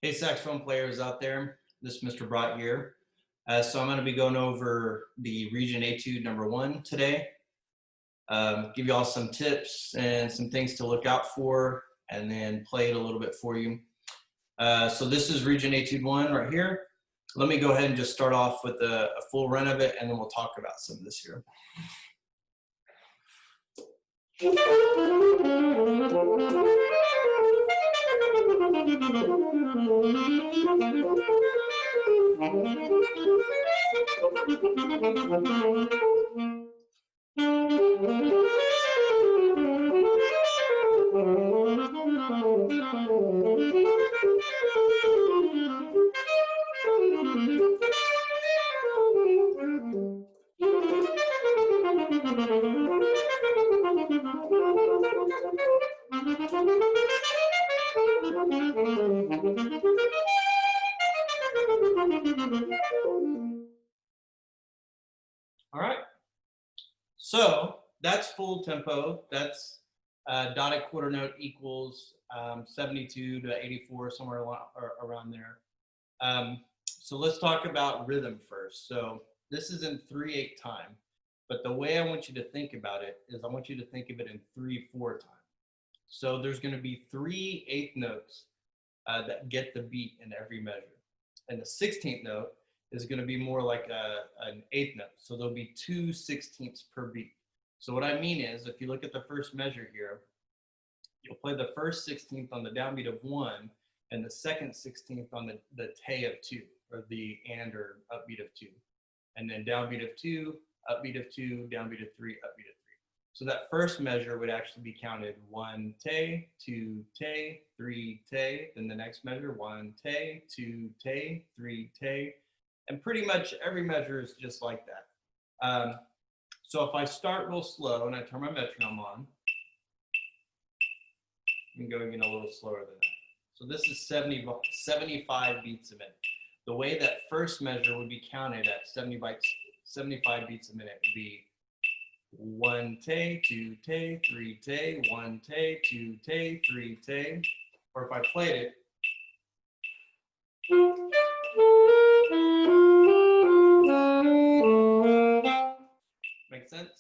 Hey, saxophone players out there, this is Mr. Brott here. So I'm going to be going over the Region Etude #1 today. Give you all some tips and some things to look out for, and then play it a little bit for you. So this is Region Etude 1 right here. Let me go ahead and just start off with a full run of it, and then we'll talk about some of this here. All right, so that's full tempo. That's dotted quarter note equals 72 to 84, somewhere around there. So let's talk about rhythm first. So this is in 3/8 time, but the way I want you to think about it is I want you to think of it in 3/4 time. So there's going to be 3/8 notes that get the beat in every measure, and the 16th note is going to be more like an 8th note. So there'll be 2 16ths per beat. So what I mean is, if you look at the first measure here, you'll play the first 16th on the downbeat of 1 and the second 16th on the tay of 2, or the and or upbeat of 2. And then downbeat of 2, upbeat of 2, downbeat of 3, upbeat of 3. So that first measure would actually be counted 1 tay, 2 tay, 3 tay. Then the next measure, 1 tay, 2 tay, 3 tay. And pretty much every measure is just like that. So if I start real slow and I turn my metronome on, you can go even a little slower than that. So this is 75 beats a minute. The way that first measure would be counted at 75 beats a minute would be 1 tay, 2 tay, 3 tay, 1 tay, 2 tay, 3 tay. Or if I played it, make sense?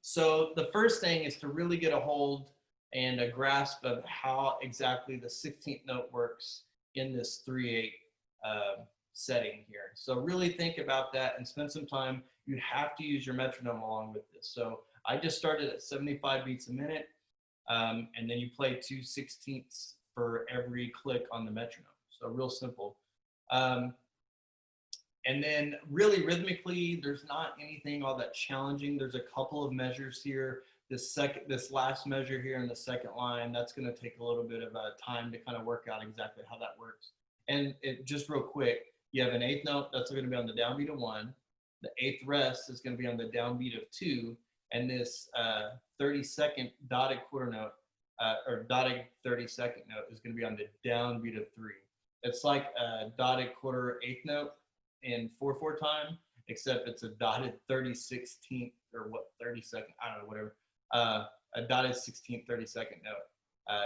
So the first thing is to really get a hold and a grasp of how exactly the 16th note works in this 3/8 setting here. So really think about that and spend some time. You have to use your metronome along with this. So I just started at 75 beats a minute, and then you play 2 16ths for every click on the metronome. So real simple. And then really rhythmically, there's not anything all that challenging. There's a couple of measures here. This last measure here in the second line, that's going to take a little bit of time to kind of work out exactly how that works. And just real quick, you have an 8th note that's going to be on the downbeat of 1. The 8th rest is going to be on the downbeat of 2, and this 32nd dotted quarter note or dotted 32nd note is going to be on the downbeat of 3. It's like a dotted quarter 8th note in 4/4 time, except it's a dotted 30/16th or 32nd, I don't know, whatever, a dotted 16th 32nd note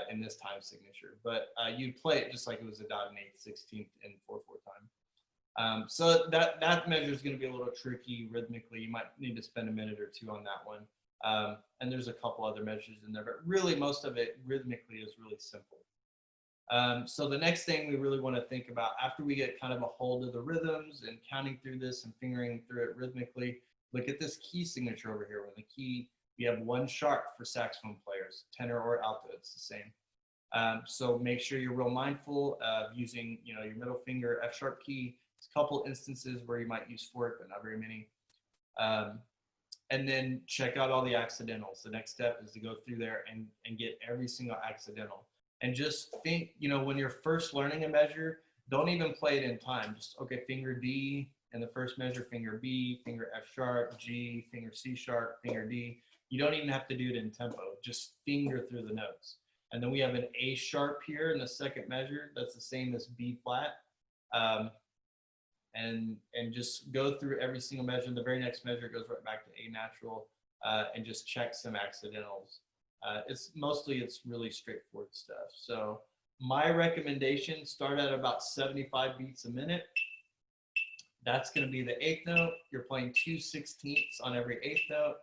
in this time signature. But you'd play it just like it was a dotted 8th 16th in 4/4 time. So that measure is going to be a little tricky rhythmically. You might need to spend a minute or two on that one. And there's a couple other measures in there, but really most of it rhythmically is really simple. So the next thing we really want to think about after we get kind of a hold of the rhythms and counting through this and fingering through it rhythmically, look at this key signature over here. When the key, we have 1 sharp for saxophone players, tenor or alto, it's the same. So make sure you're real mindful of using, your middle finger F sharp key. There's a couple instances where you might use fork, but not very many. And then check out all the accidentals. The next step is to go through there and get every single accidental. And just think, when you're first learning a measure, don't even play it in time. Just, okay, finger D in the first measure, finger B, finger F sharp, G, finger C sharp, finger D. You don't even have to do it in tempo. Just finger through the notes. And then we have an A sharp here in the second measure. That's the same as B flat. And just go through every single measure. The very next measure goes right back to A natural, and just check some accidentals. It's really straightforward stuff. So My recommendation, start at about 75 beats a minute. That's going to be the eighth note. You're playing 2/16ths on every eighth note,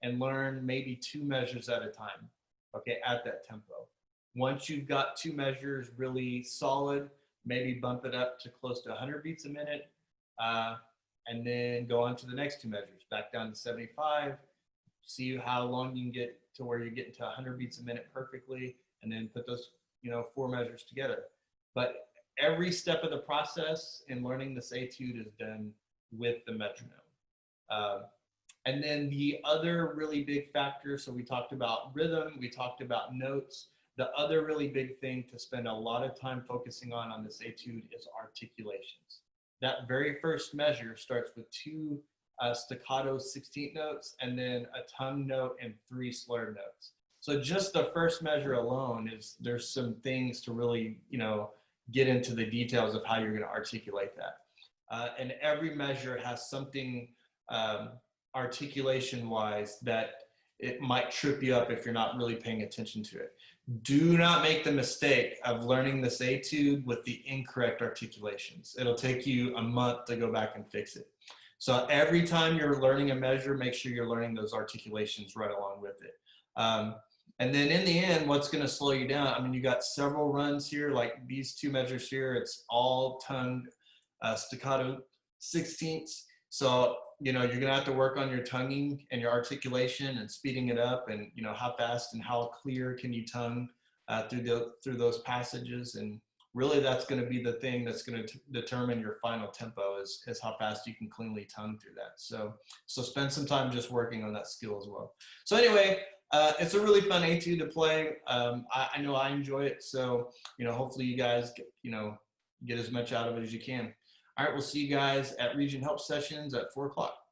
and learn maybe 2 measures at a time, okay, at that tempo. Once you've got 2 measures really solid, maybe bump it up to close to 100 beats a minute, and then go on to the next 2 measures, back down to 75, see how long you can get to where you're getting to 100 beats a minute perfectly, and then put those 4 measures together. But every step of the process in learning this etude is done with the metronome. And then the other really big factor, so we talked about rhythm, we talked about notes. The other really big thing to spend a lot of time focusing on this etude is articulations. That very first measure starts with 2 staccato 16th notes, and then a tongue note and 3 slurred notes. So just the first measure alone there's some things to really, get into the details of how you're going to articulate that. And every measure has something articulation wise that it might trip you up if you're not really paying attention to it. Do not make the mistake of learning this etude with the incorrect articulations. It'll take you a month to go back and fix it. So every time you're learning a measure, make sure you're learning those articulations right along with it. And then in the end, what's going to slow you down? I mean, you got several runs here, like these 2 measures here. It's all tongue staccato 16ths. So, you're going to have to work on your tonguing and your articulation and speeding it up, and, how fast and how clear can you tongue through those passages. And really that's going to be the thing that's going to determine your final tempo is how fast you can cleanly tongue through that. So spend some time just working on that skill as well. So anyway, it's a really fun etude to play. I know I enjoy it. So, hopefully you guys get as much out of it as you can. All right, we'll see you guys at Region Help Sessions at 4 o'clock.